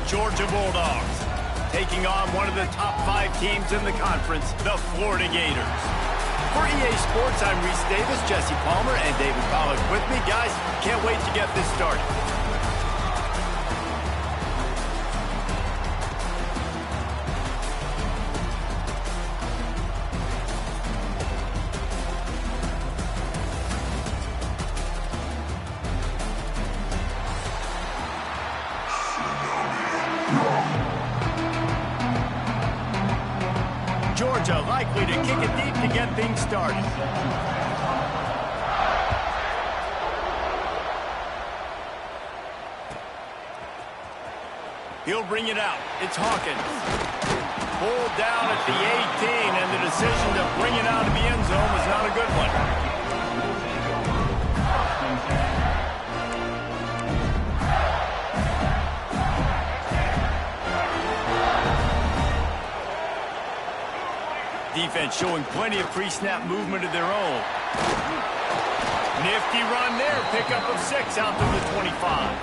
Georgia Bulldogs, taking on one of the top 5 teams in the conference, the Florida Gators. For EA Sports, I'm Reese Davis, Jesse Palmer, and David Pollack with me. Guys, can't wait to get this started. Georgia likely to kick it deep to get things started. He'll bring it out. It's Hawkins. Pulled down at the 18, and the decision to bring it out of the end zone was not a good one. Defense showing plenty of pre-snap movement of their own. Nifty run there. Pickup of 6 out to the 25.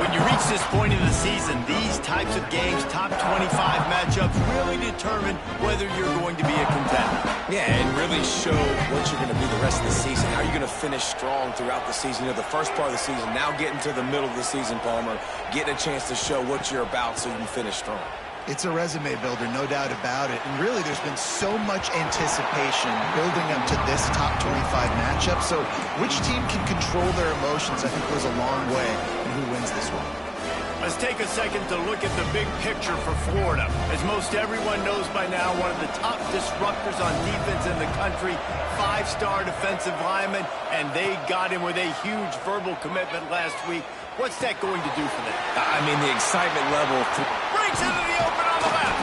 When you reach this point in the season, these types of games, top 25 matchups, really determine whether you're going to be a contender. Yeah, and really show what you're going to be the rest of the season. How you're going to finish strong throughout the season. You know, the first part of the season, now getting to the middle of the season, Palmer, getting a chance to show what you're about so you can finish strong. It's a resume builder, no doubt about it. And really, there's been so much anticipation building up to this top 25 matchup. So which team can control their emotions, I think, goes a long way in who wins this one. Let's take a second to look at the big picture for Florida. As most everyone knows by now, one of the top disruptors on defense in the country, 5-star defensive lineman, and they got him with a huge verbal commitment last week. What's that going to do for them? I mean, the excitement level. Breaks into the open on the left.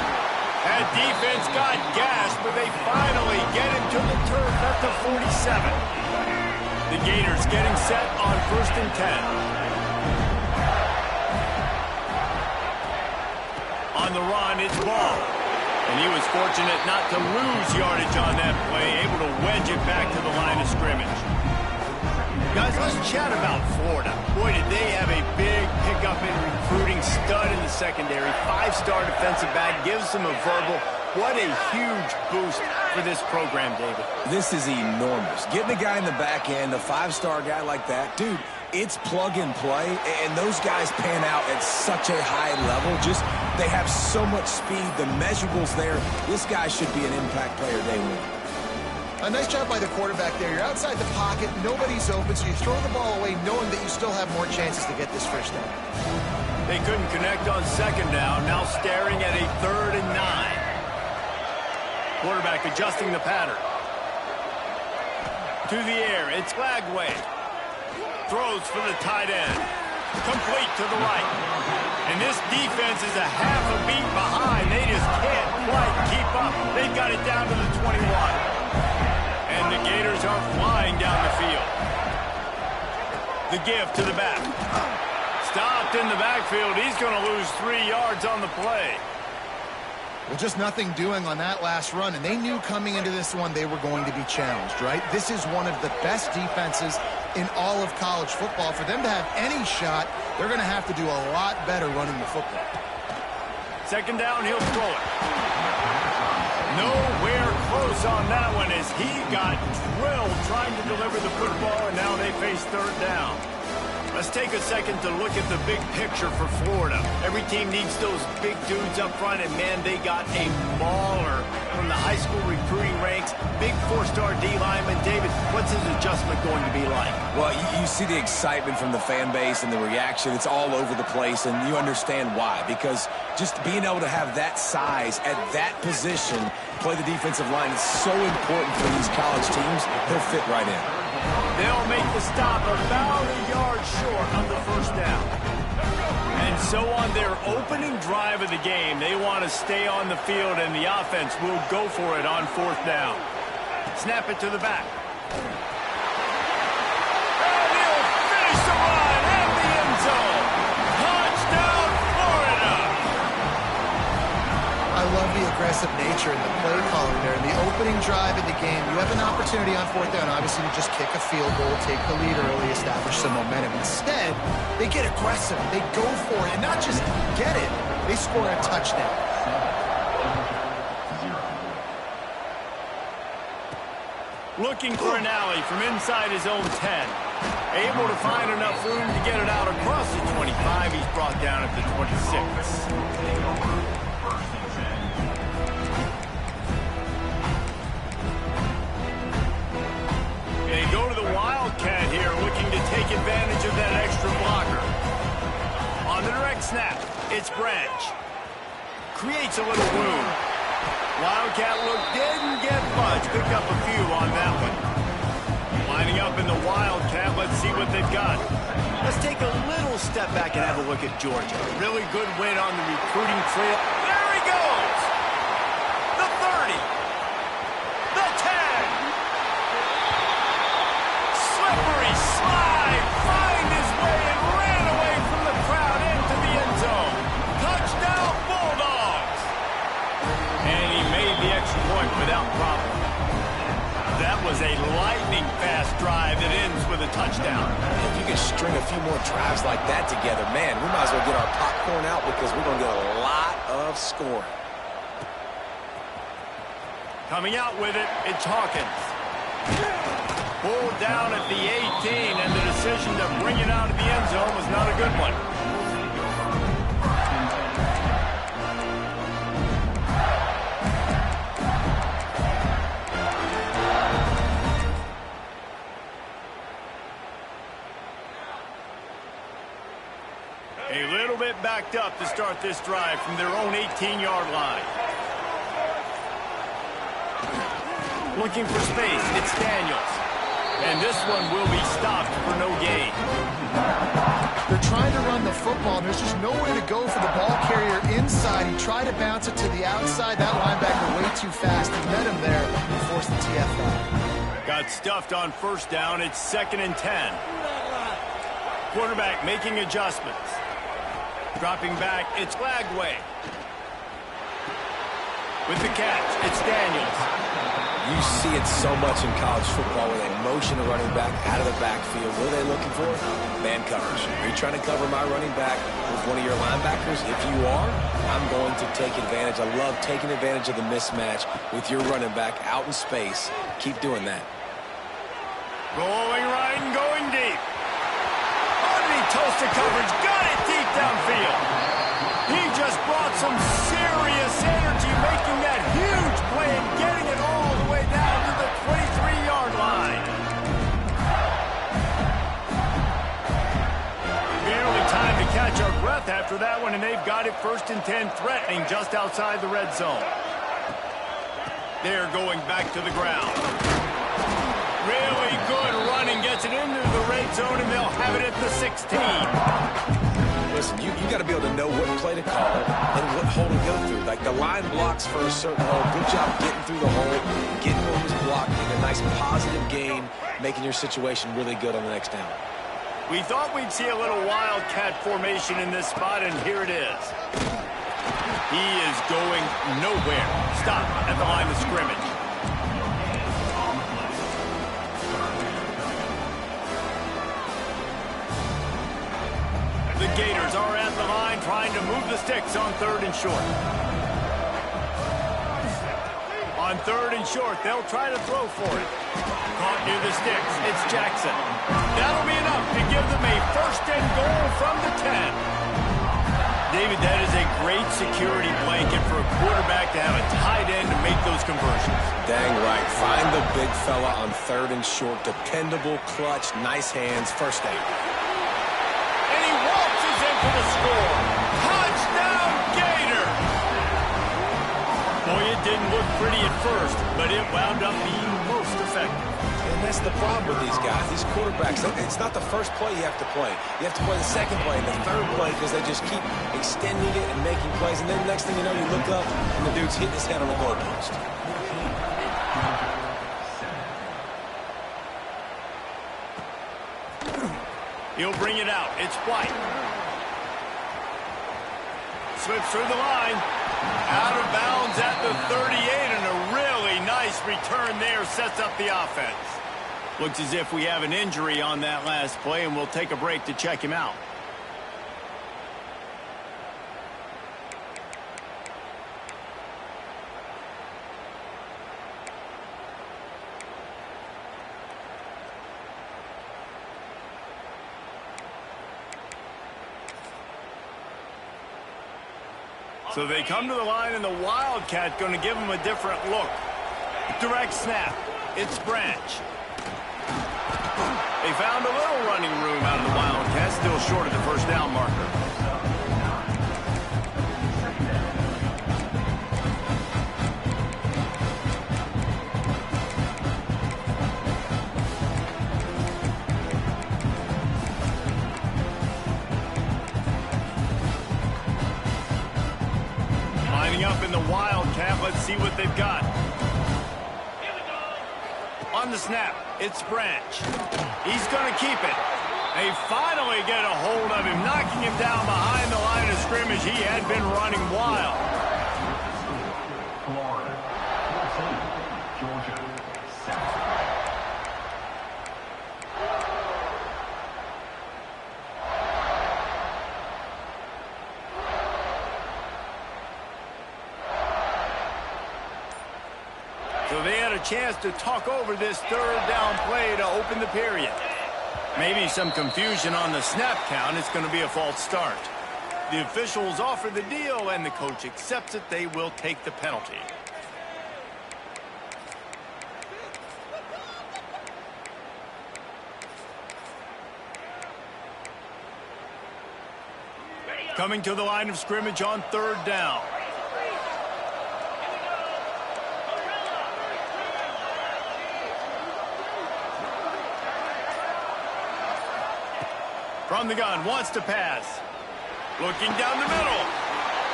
And defense got gashed, but they finally get him to the turf at the 47. The Gators getting set on 1st and 10. On the run, it's Ball. And he was fortunate not to lose yardage on that play, able to wedge it back to the line of scrimmage. Guys, let's chat about Florida. Boy, did they have a big pickup in recruiting. Stud in the secondary. 5-star defensive back. Gives them a verbal. What a huge boost for this program, David. This is enormous. Getting a guy in the back end, a 5-star guy like that, dude, it's plug and play, and those guys pan out at such a high level. Just, they have so much speed. The measurables there. This guy should be an impact player day one. A nice job by the quarterback there. You're outside the pocket, nobody's open, so you throw the ball away knowing that you still have more chances to get this first down. They couldn't connect on 2nd down, now staring at a 3rd and 9. Quarterback adjusting the pattern. To the air, it's Flagway. Throws for the tight end. Complete to the right. And this defense is a half a beat behind. They just can't quite keep up. They've got it down to the 21. And the Gators are flying down the field. The give to the back. Stopped in the backfield. He's going to lose 3 yards on the play. Well, just nothing doing on that last run, and they knew coming into this one they were going to be challenged, right? This is one of the best defenses in all of college football. For them to have any shot, they're going to have to do a lot better running the football. 2nd down, he'll throw it. Nowhere close on that one as he got drilled trying to deliver the football, and now they face 3rd down. Let's take a second to look at the big picture for Florida. Every team needs those big dudes up front, and man, they got a mauler from the high school recruiting ranks. Big 4-star D lineman. David, what's his adjustment going to be like? Well, you see the excitement from the fan base and the reaction. It's all over the place, and you understand why. Because just being able to have that size at that position, play the defensive line, is so important for these college teams. He'll fit right in. They'll make the stop about a yard short of the 1st down. And so on their opening drive of the game, they want to stay on the field, and the offense will go for it on 4th down. Snap it to the back. And he'll finish the run at the end zone. Touchdown, Florida! I love the aggressive nature and the play calling there. In the opening drive of the game, you have an opportunity on 4th down, obviously, to just kick a field goal, take the lead early, establish some momentum. Instead, they get aggressive. They go for it. And not just score a touchdown. Looking for an alley from inside his own 10. Able to find enough room to get it out across the 25. He's brought down at the 26. They go to the Wildcat here, looking to take advantage of that extra blocker. On the direct snap, it's Branch. Creates a little room. Wildcat look didn't get much. Picked up a few on that one. Lining up in the Wildcat, let's see what they've got. Let's take a little step back and have a look at Georgia. Really good win on the recruiting trail. There he goes! The 30. The 10. Slippery slide. Find his way and ran away from the crowd into the end zone. Touchdown Bulldogs! And he made the extra point without problem. That was a lightning-fast drive that ends with a touchdown. If you can string a few more drives like that together, man, we might as well get our popcorn out because we're going to get a lot of scoring. Coming out with it, it's Hawkins. Pulled down at the 18, and the decision to bring it out of the end zone was not a good one. A little bit backed up to start this drive from their own 18-yard line. Looking for space, it's Daniels. And this one will be stopped for no gain. They're trying to run the football, and there's just nowhere to go for the ball carrier inside. He tried to bounce it to the outside. That linebacker way too fast. He met him there and forced the TFL. Got stuffed on first down. It's 2nd and 10. Quarterback making adjustments. Dropping back, it's Lagway. With the catch, it's Daniels. You see it so much in college football where they motion a running back out of the backfield. What are they looking for? Man coverage. Are you trying to cover my running back with one of your linebackers? If you are, I'm going to take advantage. I love taking advantage of the mismatch with your running back out in space. Keep doing that. Rolling right and going deep. Underneath toasted coverage. Got it deep downfield. He just brought some serious energy, making that huge play and getting it all the way down to the 23-yard line. Barely time to catch our breath after that one, and they've got it 1st and 10, threatening just outside the red zone. They're going back to the ground. Really good running, gets it into the red zone, and they'll have it at the 16. Listen, you got to be able to know what play to call and what hole to go through. Like the line blocks for a certain hole. Good job getting through the hole, getting what was blocked, getting a nice positive gain, making your situation really good on the next down. We thought we'd see a little wildcat formation in this spot, and here it is. He is going nowhere. Stop at the line of scrimmage. The Gators are at the line trying to move the sticks on 3rd and short. On 3rd and short, they'll try to throw for it. Caught near the sticks. It's Jackson. That'll be enough to give them a 1st and goal from the 10. David, that is a great security blanket for a quarterback to have a tight end to make those conversions. Dang right. Find the big fella on 3rd and short. Dependable, clutch, nice hands, 1st down. For the score. Touchdown, Gator! Boy, it didn't look pretty at first, but it wound up being most effective. And that's the problem with these guys, these quarterbacks. It's not the first play you have to play. You have to play the 2nd play and the 3rd play because they just keep extending it and making plays. And then the next thing you know, you look up and the dude's hitting his head on the goalpost. He'll bring it out. It's White. Slips through the line. Out of bounds at the 38, and a really nice return there sets up the offense. Looks as if we have an injury on that last play, and we'll take a break to check him out. So they come to the line, and the Wildcat going to give them a different look. Direct snap. It's Branch. They found a little running room out of the Wildcats, still short of the first down marker. Lining up in the Wildcat, let's see what they've got. On the snap, it's Branch. He's going to keep it. They finally get a hold of him, knocking him down behind the line of scrimmage. He had been running wild. So they had a chance to talk over this third down play to open the period. Maybe some confusion on the snap count. It's going to be a false start. The officials offer the deal, and the coach accepts it. They will take the penalty. Coming to the line of scrimmage on third down. From the gun, wants to pass. Looking down the middle.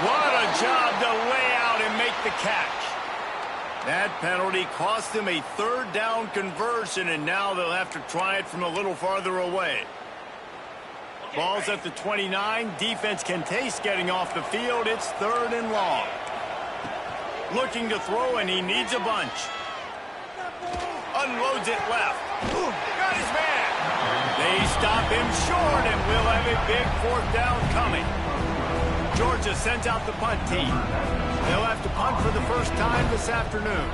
What a job to lay out and make the catch. That penalty cost them a third down conversion, and now they'll have to try it from a little farther away. Ball's at the 29. Defense can taste getting off the field. It's third and long. Looking to throw, and he needs a bunch. Unloads it left. Got his man. They stop him short, and we'll have a big fourth down coming. Georgia sends out the punt team. They'll have to punt for the first time this afternoon.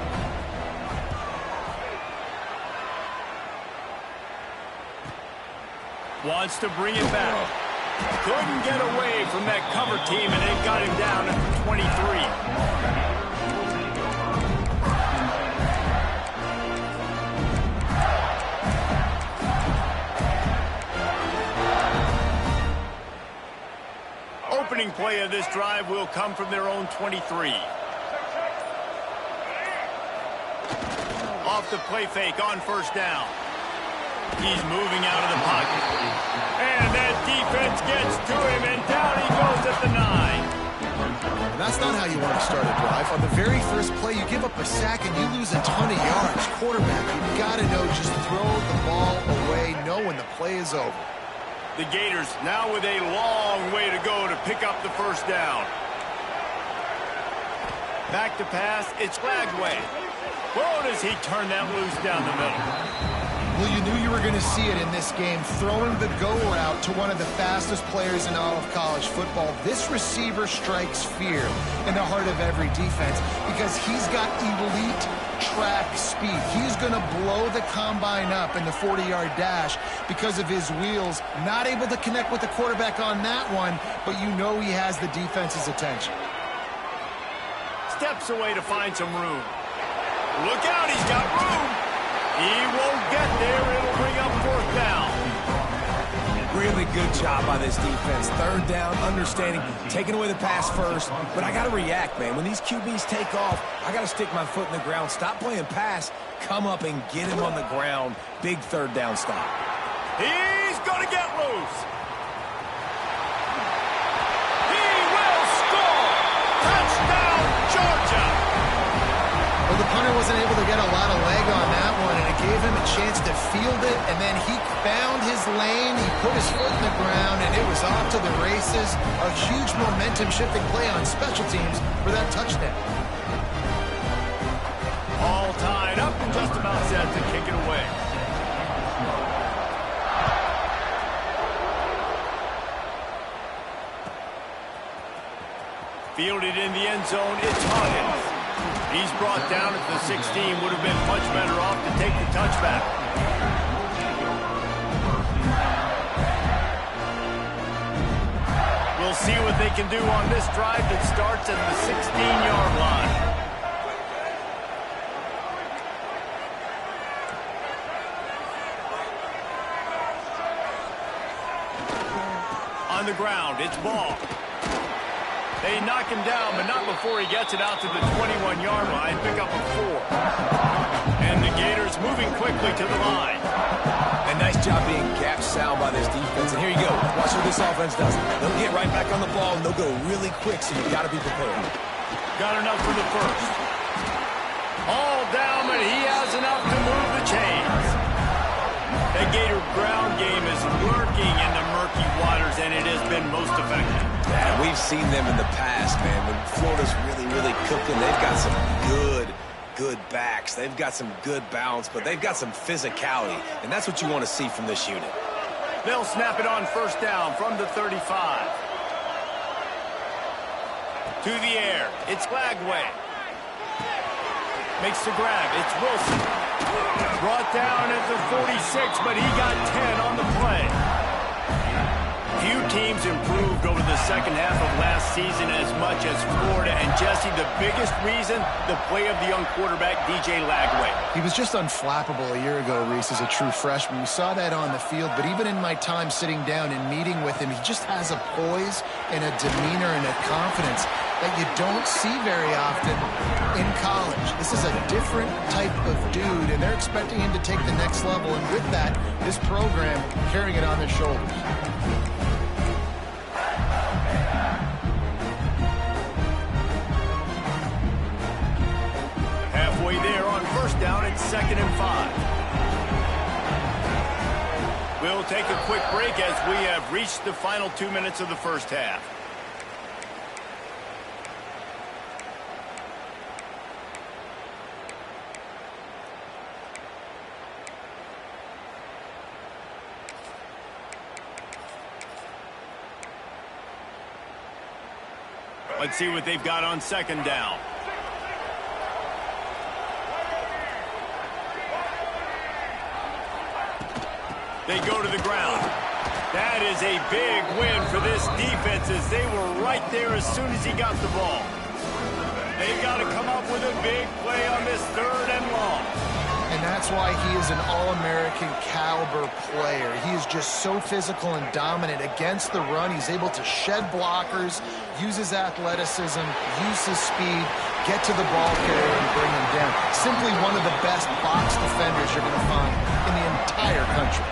Wants to bring it back. Couldn't get away from that cover team, and it got him down at the 23. Opening play of this drive will come from their own 23. Off the play fake on first down. He's moving out of the pocket. And that defense gets to him, and down he goes at the 9. And that's not how you want to start a drive. On the very first play, you give up a sack and you lose a ton of yards. Quarterback, you've got to know, just throw the ball away, know when the play is over. The Gators now with a long way to go to pick up the first down. Back to pass, it's Lagway. Whoa, does he turn that loose down the middle? Well, you knew you were going to see it in this game, throwing the go route to one of the fastest players in all of college football. This receiver strikes fear in the heart of every defense because he's got elite track speed. He's going to blow the combine up in the 40-yard dash because of his wheels. Not able to connect with the quarterback on that one, but you know he has the defense's attention. Steps away to find some room. Look out, he's got room. He won't get there. It'll bring up fourth down. Really good job by this defense. Third down, understanding, taking away the pass first. But I got to react, man. When these QBs take off, I got to stick my foot in the ground. Stop playing pass. Come up and get him on the ground. Big third down stop. He's going to get loose. He will score. Touchdown, Georgia. Well, the punter wasn't able to get a lot of leg on that one, and it gave him a chance to field it, and then he found his lane, he put his foot in the ground, and it was off to the races. A huge momentum-shifting play on special teams for that touchdown. All tied up and just about set to kick it away. Fielded in the end zone, it's Hawkins. He's brought down at the 16. Would have been much better off to take the touchback. We'll see what they can do on this drive that starts at the 16-yard line. On the ground, it's ball. They knock him down, but not before he gets it out to the 21-yard line, pick up a 4. And the Gators moving quickly to the line. A nice job being gap sound by this defense. And here you go. Watch what this offense does. They'll get right back on the ball, and they'll go really quick, so you've got to be prepared. Got enough for the first. All down, but he has enough to move the chains. The Gator ground game is lurking in the murky waters, and it has been most effective. Yeah, we've seen them in the past, man. When Florida's really cooking, they've got some good backs. They've got some good balance, but they've got some physicality, and that's what you want to see from this unit. They'll snap it on first down from the 35. To the air. It's Lagway. Makes the grab. It's Wilson. Brought down at the 46, but he got 10 on the play. Few teams improved over the second half of last season as much as Florida. And, Jesse, the biggest reason, the play of the young quarterback, DJ Lagway. He was just unflappable a year ago, Reese, as a true freshman. We saw that on the field, but even in my time sitting down and meeting with him, he just has a poise and a demeanor and a confidence that you don't see very often in college. This is a different type of dude, and they're expecting him to take the next level. And with that, this program carrying it on their shoulders. Halfway there on first down, it's 2nd and 5. We'll take a quick break as we have reached the final 2 minutes of the first half. Let's see what they've got on second down. They go to the ground. That is a big win for this defense as they were right there as soon as he got the ball. They've got to come up with a big play on this 3rd and long. And that's why he is an All-American caliber player. He is just so physical and dominant against the run. He's able to shed blockers, use his athleticism, use his speed, get to the ball carrier and bring him down. Simply one of the best box defenders you're going to find in the entire country.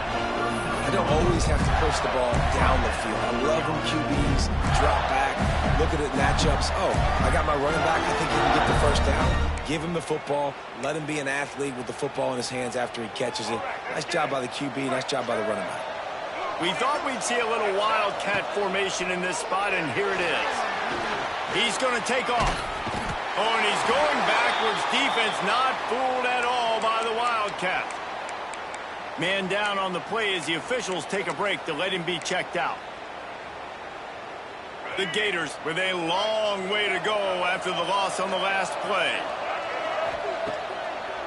I don't always have to push the ball down the field. I love when QBs drop back, look at it matchups. Oh, I got my running back. I think he can get the first down. Give him the football. Let him be an athlete with the football in his hands after he catches it. Nice job by the QB. Nice job by the running back. We thought we'd see a little wildcat formation in this spot, and here it is. He's going to take off. Oh, and he's going backwards. Defense not fooled at all by the Wildcat. Man down on the play as the officials take a break to let him be checked out. The Gators with a long way to go after the loss on the last play.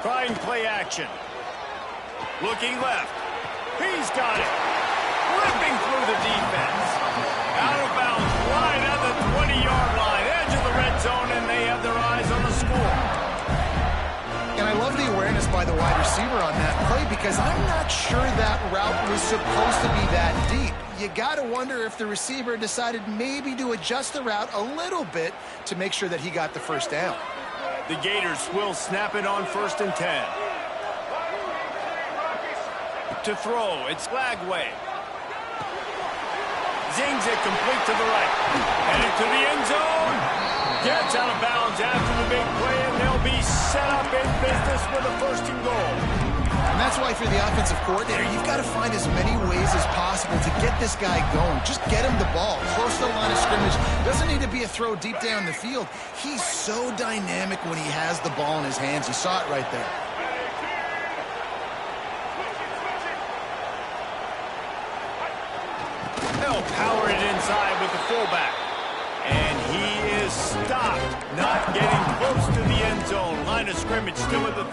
Trying play action. Looking left. He's got it. Ripping through the defense. Out of bounds right at the 20-yard line. Edge of the red zone, and they have their eyes on the score. And I love the awareness by the wide receiver on that play because I'm not sure that route was supposed to be that deep. You got to wonder if the receiver decided maybe to adjust the route a little bit to make sure that he got the first down. The Gators will snap it on 1st and 10. To throw, it's Lagway. Zings it complete to the right. Headed to the end zone. Gets out of bounds after the big play, and they'll be set up in business with a 1st and goal. And that's why for the offensive coordinator, you've got to find as many ways as possible to get this guy going. Just get him the ball close to the line of scrimmage. Doesn't need to be a throw deep down the field. He's so dynamic when he has the ball in his hands. You saw it right there. They'll power it inside with the fullback. And he is stopped, not getting close to the end zone. Line of scrimmage still at the 3.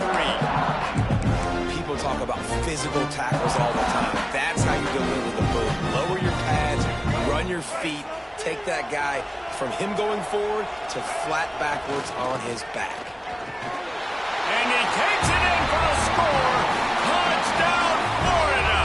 People talk about physical tackles all the time. That's how you deliver the boom. Lower your pads, run your feet, take that guy from him going forward to flat backwards on his back. And he takes it in for the score. Touchdown, Florida.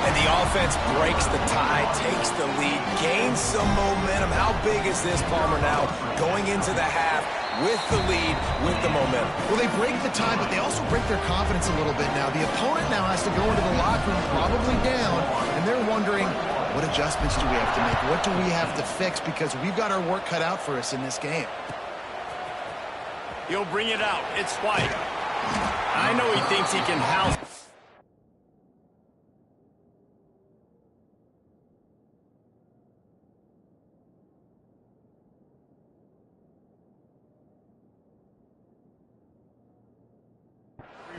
And the offense breaks the tie, takes the lead, gains some momentum. How big is this, Palmer, now going into the half with the lead, with the momentum? Well, they break the tie, but they also break their confidence a little bit now. The opponent now has to go into the locker room probably down, and they're wondering, what adjustments do we have to make? What do we have to fix? Because we've got our work cut out for us in this game. He'll bring it out. It's White. I know he thinks he can house.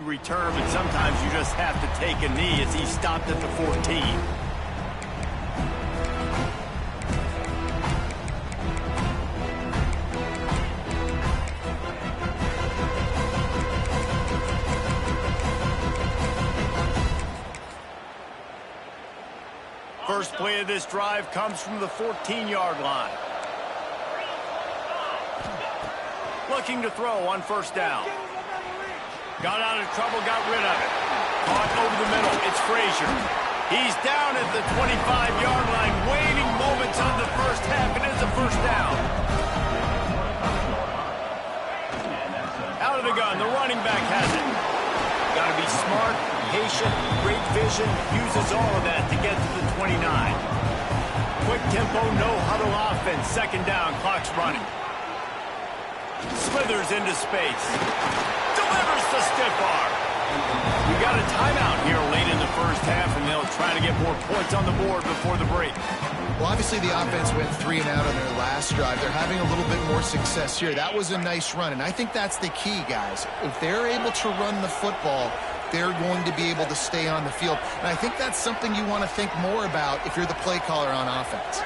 Return, but sometimes you just have to take a knee as he stopped at the 14. First play of this drive comes from the 14-yard line. Looking to throw on first down. Got out of trouble, got rid of it. Caught over the middle. It's Frazier. He's down at the 25-yard line, waiting moments on the first half. It is a first down. Out of the gun. The running back has it. Got to be smart, patient, great vision. Uses all of that to get to the 29. Quick tempo, no huddle offense. Second down, clock's running. Slithers into space. Delivers the stiff arm. We got a timeout here late in the first half, and they'll try to get more points on the board before the break. Well, obviously the offense went 3 and out on their last drive. They're having a little bit more success here. That was a nice run, and I think that's the key, guys. If they're able to run the football, they're going to be able to stay on the field. And I think that's something you want to think more about if you're the play caller on offense.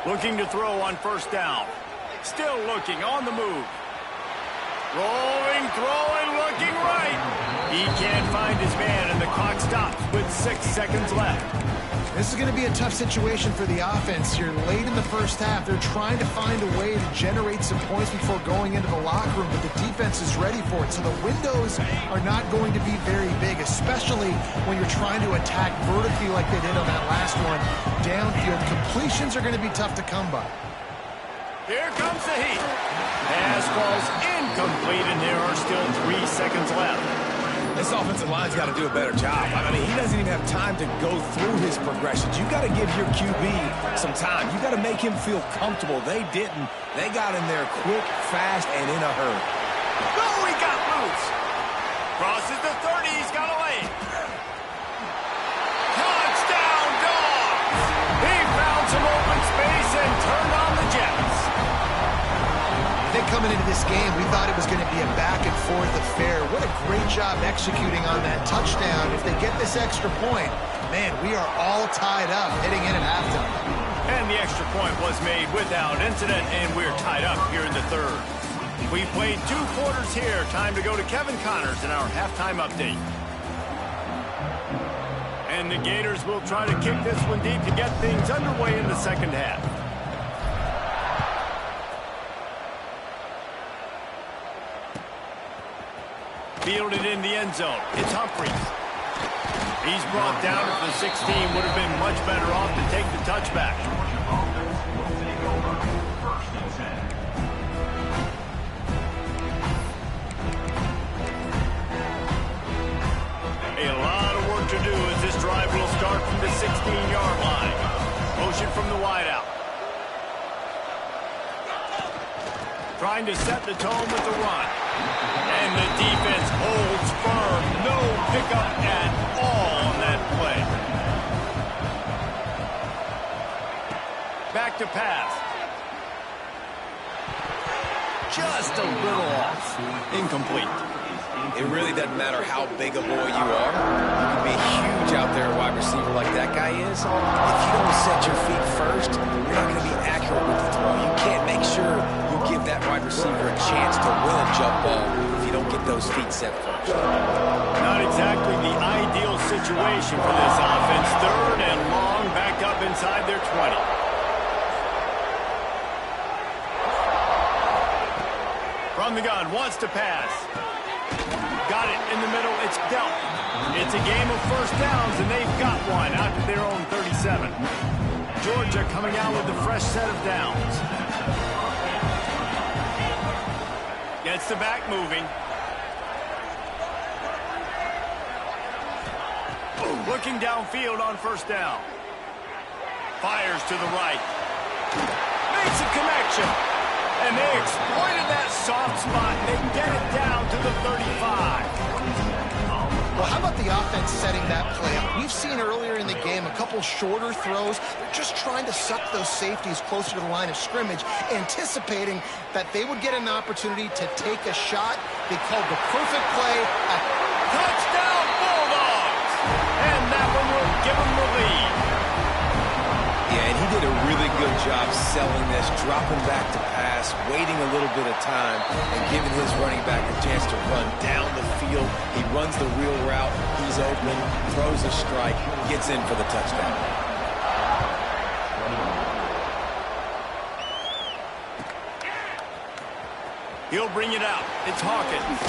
Looking to throw on first down. Still looking, on the move. Rolling, throwing, looking right. He can't find his man, and the clock stops with 6 seconds left. This is going to be a tough situation for the offense here. Late in the first half, they're trying to find a way to generate some points before going into the locker room, but the defense is ready for it. So the windows are not going to be very big, especially when you're trying to attack vertically like they did on that last one. Downfield completions are going to be tough to come by. Here comes the heat. Pass falls incomplete, and there are still 3 seconds left. This offensive line's got to do a better job. I mean, he doesn't even have time to go through his progressions. You've got to give your QB some time. You've got to make him feel comfortable. They didn't. They got in there quick, fast, and in a hurry. Oh, he got loose. Crosses the 30. He's got a lane. Touchdown, Dogs! He found some open space and turned on the Jets. I think coming into this game, we thought it was going to be a back-and-forth affair. What a great job executing on that touchdown. If they get this extra point, man, we are all tied up heading in at halftime. And the extra point was made without incident, and we're tied up here in the third. We played 2 quarters here. Time to go to Kevin Connors in our halftime update. And the Gators will try to kick this one deep to get things underway in the second half. Fielded in the end zone. It's Humphries. He's brought down at the 16. Would have been much better off to take the touchback. A lot of work to do as this drive will start from the 16-yard line. Motion from the wideout. Trying to set the tone with the run. And the defense holds firm. No pickup at all on that play. Back to pass. Just a little off. Incomplete. It really doesn't matter how big a boy you are. You can be huge out there, a wide receiver like that guy is. If you don't set your feet first, you're not going to be accurate with the throw. You can't make sure you give that wide receiver a chance to win a jump ball if you you don't get those feet set first. Not exactly the ideal situation for this offense. 3rd and long, back up inside their 20. From the gun, wants to pass. Got it in the middle, it's dealt. It's a game of first downs, and they've got one out to their own 37. Georgia coming out with a fresh set of downs. Gets the back moving. Looking downfield on first down. Fires to the right. Makes a connection. And they exploited that soft spot. They get it down to the 35. Well, how about the offense setting that play up? We've seen earlier in the game a couple shorter throws. They're just trying to suck those safeties closer to the line of scrimmage, anticipating that they would get an opportunity to take a shot. They called the perfect play. Touchdown, Bulldogs! And that one will give them the lead. Yeah, and he did a really good job selling this, dropping back to pass, waiting a little bit of time, and giving his running back a chance to run down the field. He runs the real route. He's open, throws a strike, gets in for the touchdown. He'll bring it out. It's Hawkins.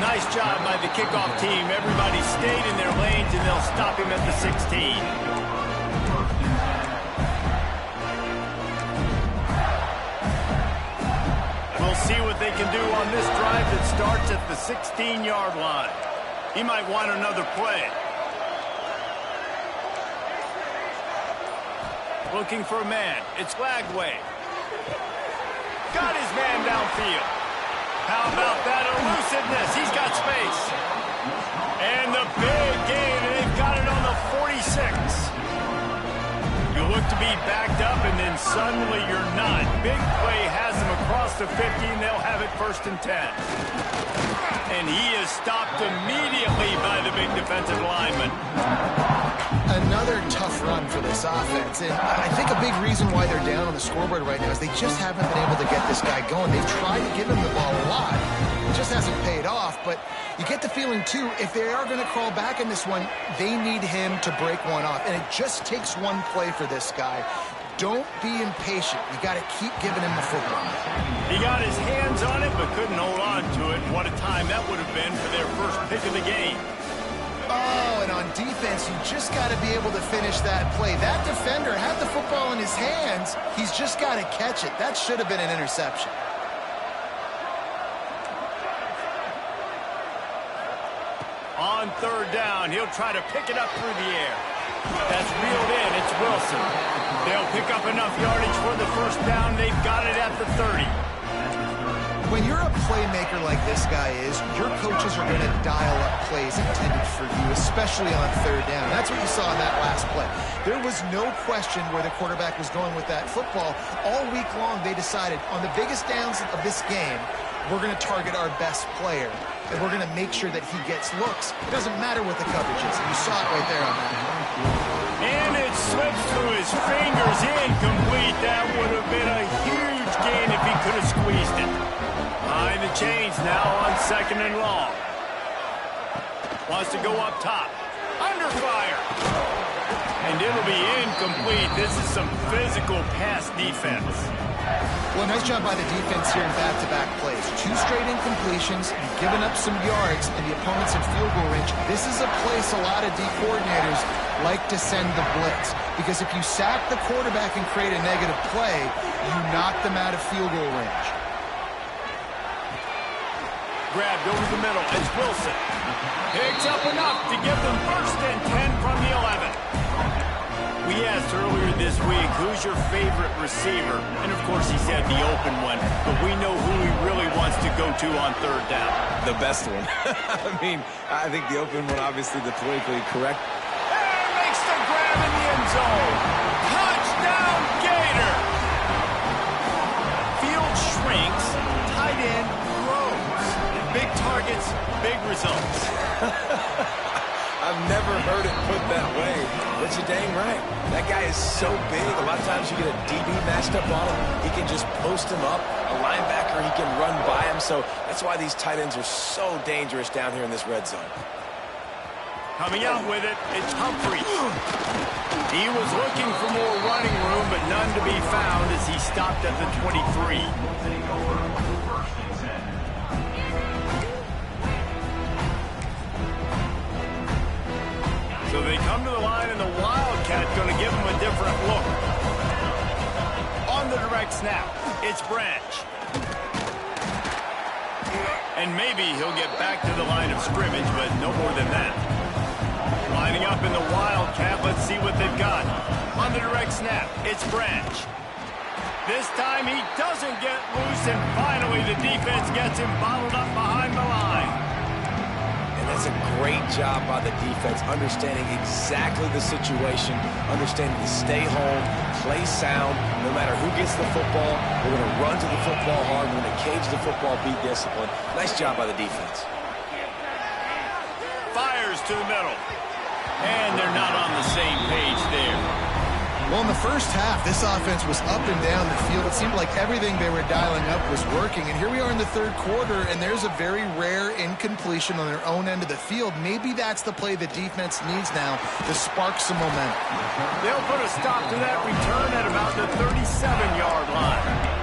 Nice job by the kickoff team. Everybody stayed in their lanes, and they'll stop him at the 16. We'll see what they can do on this drive that starts at the 16-yard line. He might want another play. Looking for a man. It's Lagway. Got his man downfield. How about that elusiveness? He's got space. And the big gain, and they've got it on the 46. You look to be backed up, and then suddenly you're not. Big play has them across the 50, and they'll have it 1st and 10. And he is stopped immediately by the big defensive lineman. Another tough run for this offense, and I think a big reason why they're down on the scoreboard right now is they just haven't been able to get this guy going. They've tried to give him the ball a lot. It just hasn't paid off, but you get the feeling, too, if they are going to crawl back in this one, they need him to break one off, and it just takes one play for this guy. Don't be impatient. You got to keep giving him the football. He got his hands on it, but couldn't hold on to it. What a time that would have been for their first pick of the game. Oh, and on defense, you just got to be able to finish that play. That defender had the football in his hands. He's just got to catch it. That should have been an interception. On 3rd down, he'll try to pick it up through the air. That's reeled in. It's Wilson. They'll pick up enough yardage for the 1st down. They've got it at the 30. When you're a playmaker like this guy is, your coaches are going to dial up plays intended for you, especially on 3rd down. That's what you saw in that last play. There was no question where the quarterback was going with that football. All week long, they decided on the biggest downs of this game, we're going to target our best player, and we're going to make sure that he gets looks. It doesn't matter what the coverage is. You saw it right there on that. And it slips through his fingers, incomplete. That would have been a huge gain if he could have squeezed it. Behind the chains now on 2nd and long. Wants to go up top. Under fire. And it'll be incomplete. This is some physical pass defense. Well, nice job by the defense here in back-to-back plays. 2 straight incompletions, giving up some yards, and the opponent's in field goal range. This is a place a lot of D coordinators like to send the blitz, because if you sack the quarterback and create a negative play, you knock them out of field goal range. Grabbed over the middle. It's Wilson. Picks up enough to give them 1st and 10 from the 11. We asked earlier this week, who's your favorite receiver? And, of course, he said the open one. But we know who he really wants to go to on 3rd down. The best one. I mean, I think the open one, obviously, the politically correct. And makes the grab in the end zone. Touchdown, Gator! Field shrinks. Tight end grows. Big targets, big results. I've never heard it put that way. But you're dang right. That guy is so big. A lot of times you get a DB matched up on him. He can just post him up. A linebacker, he can run by him. So that's why these tight ends are so dangerous down here in this red zone. Coming out with it, it's Humphrey. He was looking for more running room, but none to be found as he stopped at the 23. So they come to the line, and the Wildcat going to give him a different look. On the direct snap, it's Branch. And maybe he'll get back to the line of scrimmage, but no more than that. Lining up in the Wildcat, let's see what they've got. On the direct snap, it's Branch. This time he doesn't get loose, and finally the defense gets him bottled up behind the line. And that's a great job by the defense, understanding exactly the situation, understanding to stay home, play sound. No matter who gets the football, we're going to run to the football hard. We're going to cage the football, be disciplined. Nice job by the defense. Fires to the middle. And they're not on the same page there. Well, in the first half, this offense was up and down the field. It seemed like everything they were dialing up was working. And here we are in the third quarter, and there's a very rare incompletion on their own end of the field. Maybe that's the play the defense needs now to spark some momentum. They'll put a stop to that return at about the 37-yard line.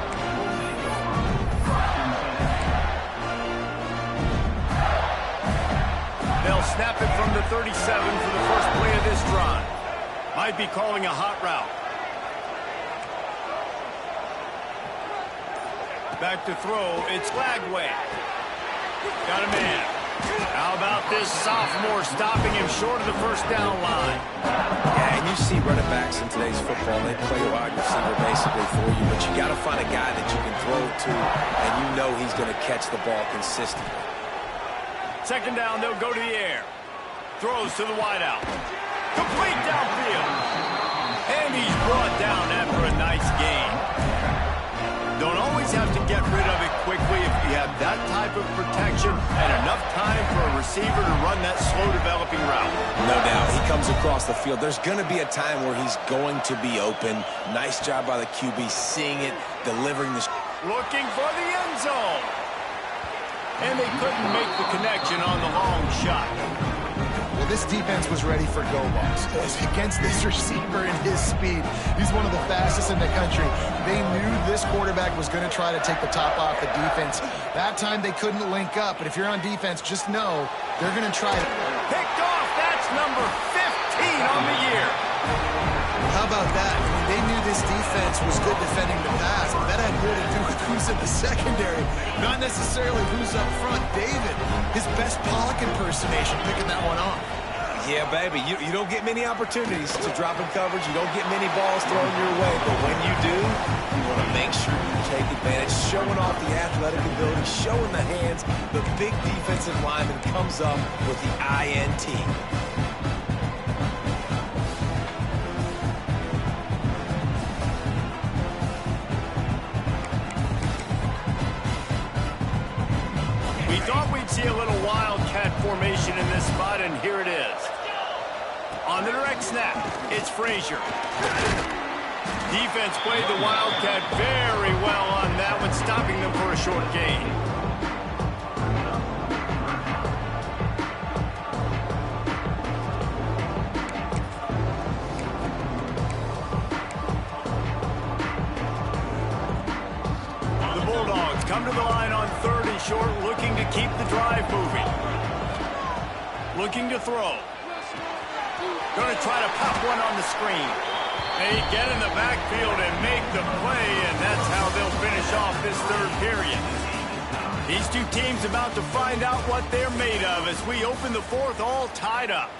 They'll snap it from the 37 for the first play of this drive. Might be calling a hot route. Back to throw, it's Lagway. Got a man. How about this sophomore stopping him short of the first down line? Yeah, and you see running backs in today's football, they play a wide receiver basically for you, but you got to find a guy that you can throw to, and you know he's going to catch the ball consistently. Second down, they'll go to the air. Throws to the wideout. Complete downfield. And he's brought down after a nice gain. Don't always have to get rid of it quickly if you have that type of protection and enough time for a receiver to run that slow-developing route. No doubt. He comes across the field. There's going to be a time where he's going to be open. Nice job by the QB seeing it, delivering the... Looking for the end zone. And they couldn't make the connection on the long shot. Well, this defense was ready for go balls. Against this receiver and his speed, he's one of the fastest in the country. They knew this quarterback was going to try to take the top off the defense. That time they couldn't link up, but if you're on defense, just know they're going to try to... Picked off, that's number 15 on the year. How about that? I mean, they knew this defense was good defending the pass, but that had more to do with who's in the secondary, not necessarily who's up front. David, his best Pollock impersonation, picking that one off. Yeah, baby, you don't get many opportunities to drop in coverage. You don't get many balls thrown your way, but when you do, you want to make sure you take advantage, showing off the athletic ability, showing the hands. The big defensive lineman comes up with the INT. Thought we'd see a little wildcat formation in this spot, and here it is. On the direct snap, it's Frazier. Defense played the wildcat very well on that one, stopping them for a short gain. The Bulldogs come to the line on third and short, looking to keep the drive moving. Looking to throw. Going to try to pop one on the screen. They get in the backfield and make the play, and that's how they'll finish off this third period. These two teams about to find out what they're made of as we open the fourth all tied up.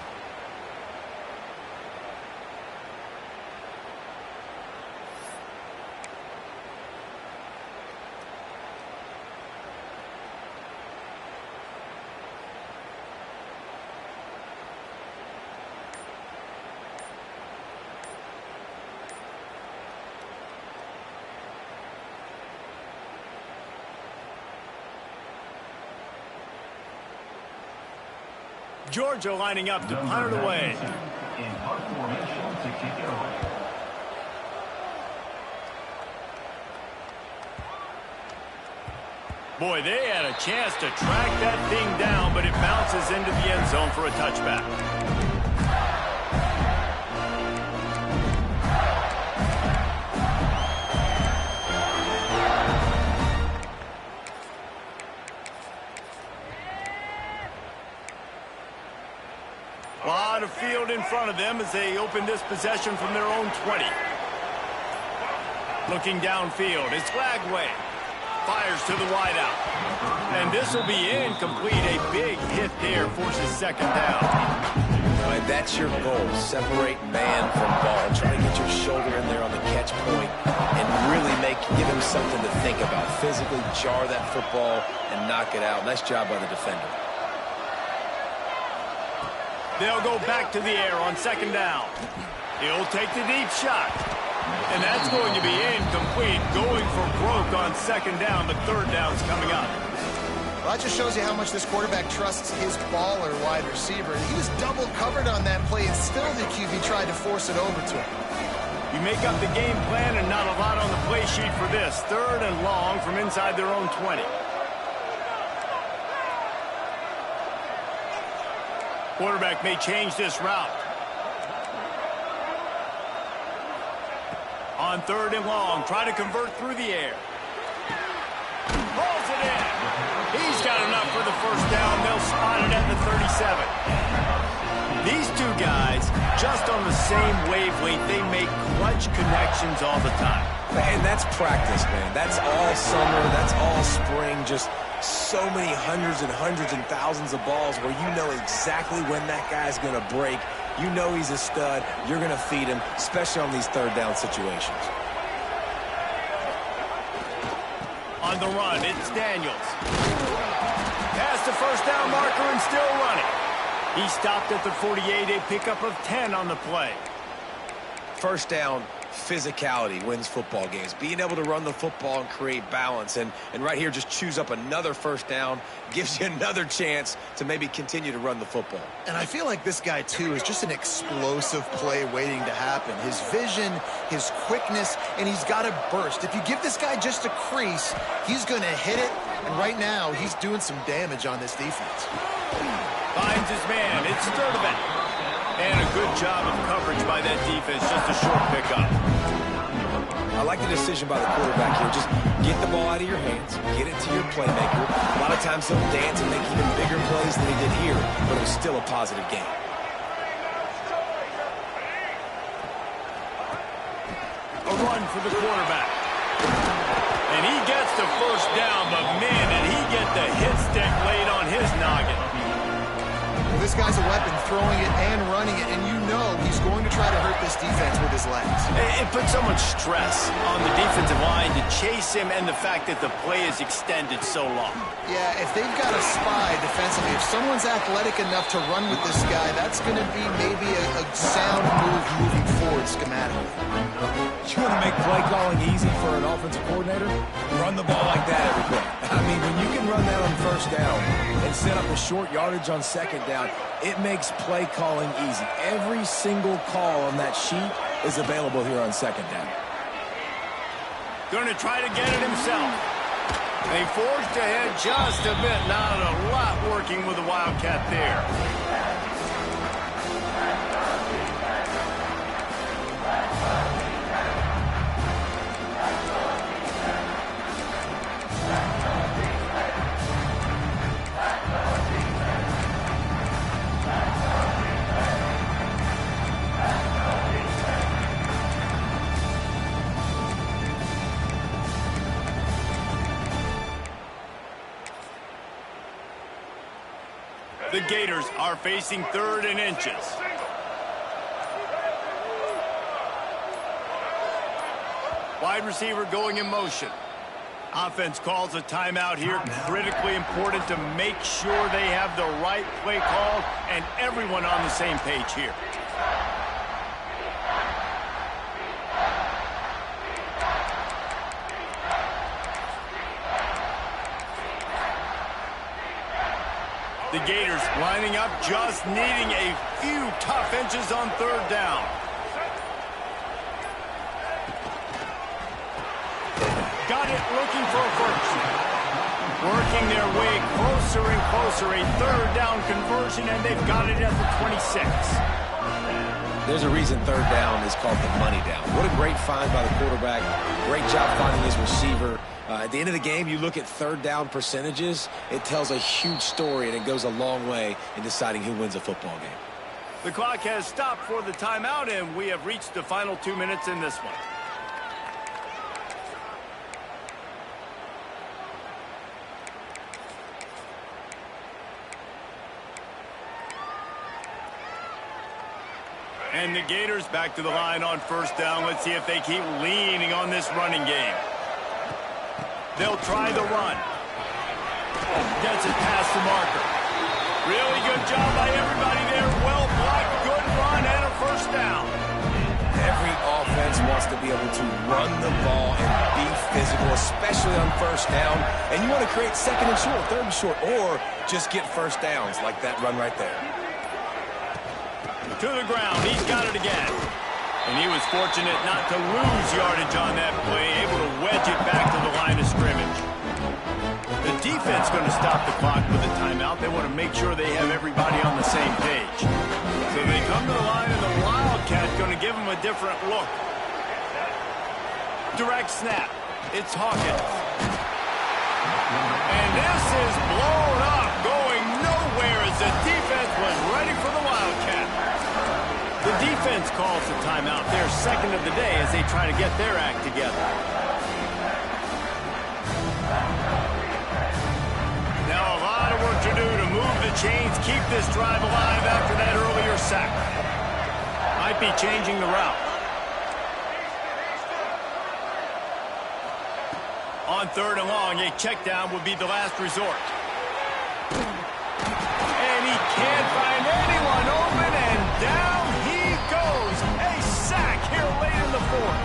Georgia lining up to punt it away. Boy, they had a chance to track that thing down, but it bounces into the end zone for a touchback. A lot of field in front of them as they open this possession from their own 20. Looking downfield, it's Lagway. Fires to the wideout. And this will be incomplete. A big hit there forces second down. All right, that's your goal. Separate man from ball. Try to get your shoulder in there on the catch point and really give him something to think about. Physically jar that football and knock it out. Nice job by the defender. They'll go back to the air on second down. He'll take the deep shot. And that's going to be incomplete. Going for broke on second down, but third down's coming up. Well, that just shows you how much this quarterback trusts his baller wide receiver. He was double covered on that play, and still the QB tried to force it over to him. You make up the game plan and not a lot on the play sheet for this. Third and long from inside their own 20. Quarterback may change this route. On third and long, try to convert through the air. Rolls it in. He's got enough for the first down. They'll spot it at the 37. These two guys, just on the same wavelength, they make clutch connections all the time. And that's practice, man. That's all summer. That's all spring. Just so many hundreds and thousands of balls where you know exactly when that guy's going to break. You know he's a stud. You're going to feed him, especially on these third down situations. On the run, it's Daniels. Past the first down marker and still running. He stopped at the 48, a pickup of 10 on the play. First down, physicality wins football games. Being able to run the football and create balance. And right here, just choose up another first down, gives you another chance to maybe continue to run the football. And I feel like this guy, too, is just an explosive play waiting to happen. His vision, his quickness, and he's got a burst. If you give this guy just a crease, he's going to hit it. And right now, he's doing some damage on this defense. Finds his man. It's Sturdivant. And a good job of coverage by that defense. Just a short pickup. I like the decision by the quarterback here. Just get the ball out of your hands. Get it to your playmaker. A lot of times he'll dance and make even bigger plays than he did here, but it was still a positive game. A run for the quarterback. And he gets the first down, but man, did he get the hit stick laid on his noggin. Well, this guy's a weapon, throwing it and running it, and you know he's going to try to hurt this defense with his legs. It puts so much stress on the defensive line to chase him and the fact that the play is extended so long. Yeah, if they've got a spy defensively, if someone's athletic enough to run with this guy, that's going to be maybe a sound move moving forward schematically. You want to make play calling easy for an offensive coordinator? Run the ball like that every play. I mean, when you can run that on first down and set up a short yardage on second down, it makes play calling easy. Every single call on that sheet is available here on second down. Going to try to get it himself. They forced ahead just a bit. Not a lot working with the Wildcat there. The Gators are facing third and inches. Wide receiver going in motion. Offense calls a timeout here. Critically important to make sure they have the right play call and everyone on the same page here. The The Gators lining up, just needing a few tough inches on third down. Got it, looking for a first. Working their way closer and closer, a third down conversion, and they've got it at the 26. There's a reason third down is called the money down. What a great find by the quarterback. Great job finding his receiver. At the end of the game, you look at third down percentages, it tells a huge story, and it goes a long way in deciding who wins a football game. The clock has stopped for the timeout, and we have reached the final 2 minutes in this one. And the Gators back to the line on first down. Let's see if they keep leaning on this running game. They'll try the run. Gets it past the marker. Really good job by everybody there. Well blocked, good run, and a first down. Every offense wants to be able to run the ball and be physical, especially on first down. And you want to create second and short, third and short, or just get first downs like that run right there. To the ground, he's got it again. And he was fortunate not to lose yardage on that play, able to wedge it back to the line of scrimmage. The defense going to stop the clock with a timeout. They want to make sure they have everybody on the same page. So they come to the line, and the Wildcat going to give them a different look. Direct snap. It's Hawkins. And this is blown up, going nowhere as the defense was ready for the Wildcat. The defense calls the timeout, their second of the day, as they try to get their act together. Now a lot of work to do to move the chains, keep this drive alive after that earlier sack. Might be changing the route. On third and long, a check down would be the last resort. And he can't find anyone open, and down he goes. A sack here late in the fourth.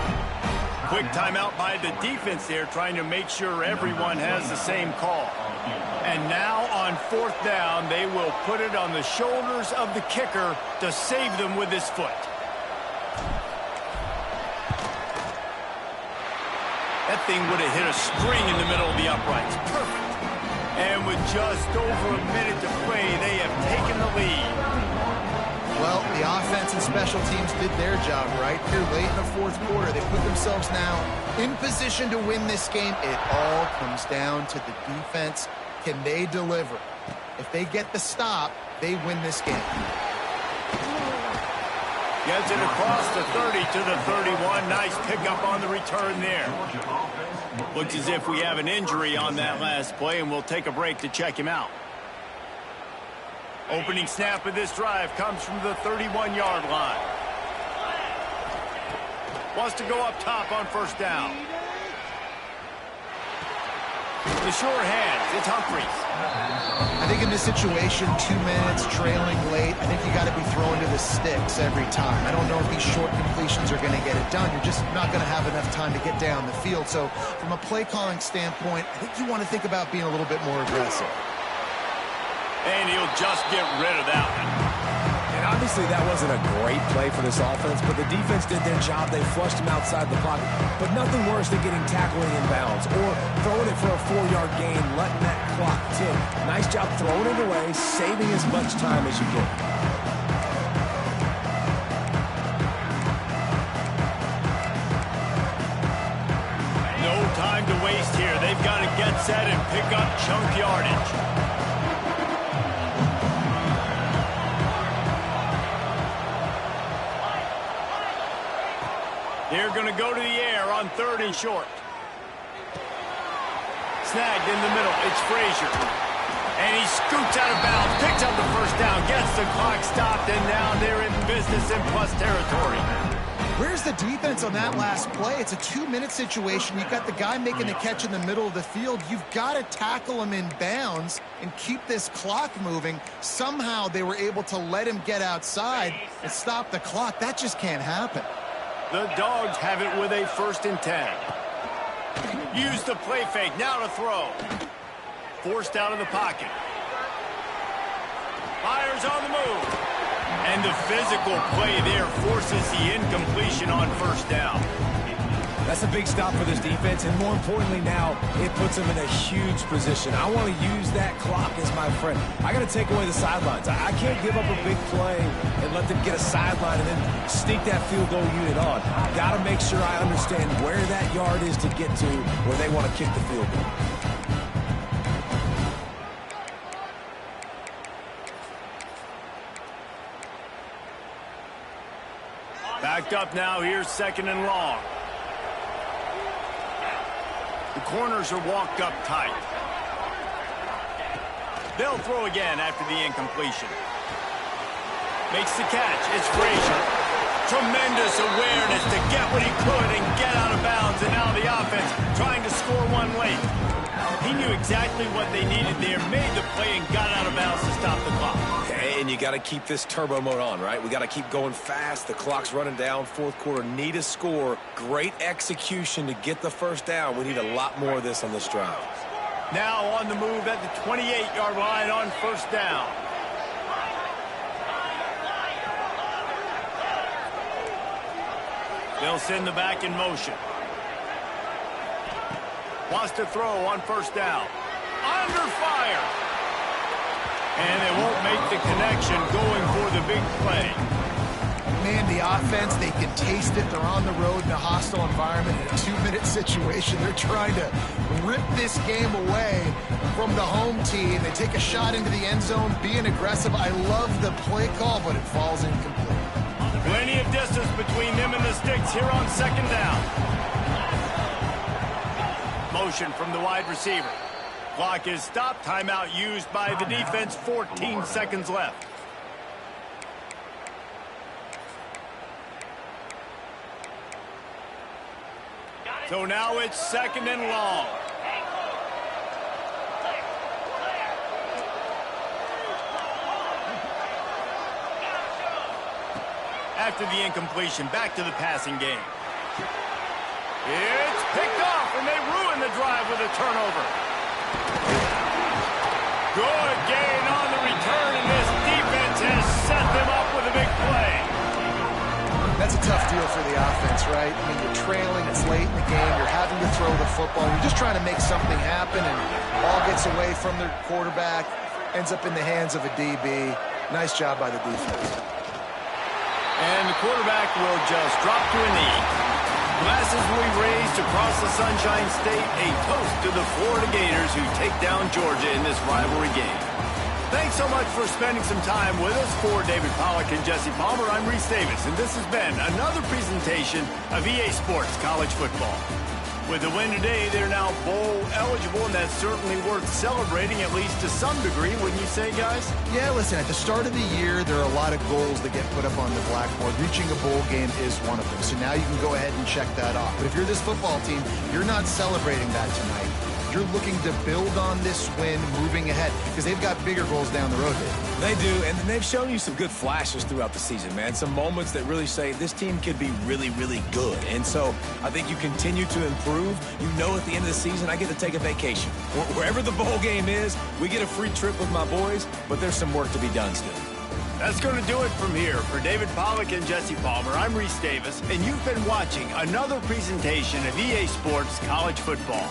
Quick timeout by the defense there, trying to make sure everyone has the same call. And now on fourth down, they will put it on the shoulders of the kicker to save them with his foot. That thing would have hit a string in the middle of the uprights. Perfect. And with just over a minute to play, they have taken the lead. Well, the offense and special teams did their job, right? Here late in the fourth quarter, they put themselves now in position to win this game. It all comes down to the defense. Can they deliver? If they get the stop, they win this game. Gets it across the 30 to the 31. Nice pickup on the return there. Looks as if we have an injury on that last play, and we'll take a break to check him out. Opening snap of this drive comes from the 31-yard line. Wants to go up top on first down. The sure hands, it's Humphries. I think in this situation, 2 minutes, trailing late, I think you got to be throwing to the sticks every time. I don't know if these short completions are going to get it done. You're just not going to have enough time to get down the field. So from a play calling standpoint, I think you want to think about being a little bit more aggressive. And he'll just get rid of that one. And obviously that wasn't a great play for this offense, but the defense did their job. They flushed him outside the pocket. But nothing worse than getting tackled in bounds or throwing it for a 4-yard gain, letting that clock tick. Nice job throwing it away, saving as much time as you can. No time to waste here. They've got to get set and pick up chunk yardage. They're going to go to the air on third and short. Snagged in the middle. It's Frazier. And he scoots out of bounds, picks up the first down, gets the clock stopped, and now they're in business in plus territory. Where's the defense on that last play? It's a 2-minute situation. You've got the guy making the catch in the middle of the field. You've got to tackle him in bounds and keep this clock moving. Somehow they were able to let him get outside and stop the clock. That just can't happen. The Dogs have it with a 1st and 10. Use the play fake, now to throw. Forced out of the pocket. Fires on the move. And the physical play there forces the incompletion on first down. That's a big stop for this defense, and more importantly now, it puts them in a huge position. I want to use that clock as my friend. I got to take away the sidelines. I can't give up a big play and let them get a sideline and then sneak that field goal unit on. I've got to make sure I understand where that yard is to get to where they want to kick the field goal. Backed up now, here's 2nd and long. The corners are walked up tight. They'll throw again after the incompletion. Makes the catch. It's Frazier. Tremendous awareness to get what he could and get out of bounds. And now the offense trying to score one late. He knew exactly what they needed there, made the play, and got out of bounds to stop the clock. Okay, and you got to keep this turbo mode on, right? We got to keep going fast. The clock's running down. 4th quarter, need a score. Great execution to get the first down. We need a lot more of this on this drive. Now on the move at the 28-yard line on first down. They'll send the back in motion. Wants to throw on first down. Under fire. And they won't make the connection going for the big play. Man, the offense, they can taste it. They're on the road in a hostile environment in a 2-minute situation. They're trying to rip this game away from the home team. They take a shot into the end zone, being aggressive. I love the play call, but it falls incomplete. Plenty of distance between them and the sticks here on 2nd down. Motion from the wide receiver. Clock is stopped. Timeout used by the defense. 14 seconds left. So now it's 2nd and long. After the incompletion, back to the passing game. It's picked off, and they ruin the drive with a turnover. Good gain on the return, and this defense has set them up with a big play. That's a tough deal for the offense, right? I mean, you're trailing, it's late in the game, you're having to throw the football. You're just trying to make something happen, and ball gets away from their quarterback, ends up in the hands of a DB. Nice job by the defense. And the quarterback will just drop to a knee. Glasses will be raised across the Sunshine State, a toast to the Florida Gators who take down Georgia in this rivalry game. Thanks so much for spending some time with us. For David Pollack and Jesse Palmer, I'm Reese Davis, and this has been another presentation of EA Sports College Football. With the win today, they're now bowl eligible, and that's certainly worth celebrating, at least to some degree, wouldn't you say, guys? Yeah, listen, at the start of the year, there are a lot of goals that get put up on the blackboard. Reaching a bowl game is one of them, so now you can go ahead and check that off. But if you're this football team, you're not celebrating that tonight. You're looking to build on this win moving ahead because they've got bigger goals down the road. They do, and they've shown you some good flashes throughout the season, man. Some moments that really say this team could be really, really good. And so I think you continue to improve. You know at the end of the season, I get to take a vacation. Wherever the bowl game is, we get a free trip with my boys, but there's some work to be done still. That's going to do it from here. For David Pollack and Jesse Palmer, I'm Reese Davis, and you've been watching another presentation of EA Sports College Football.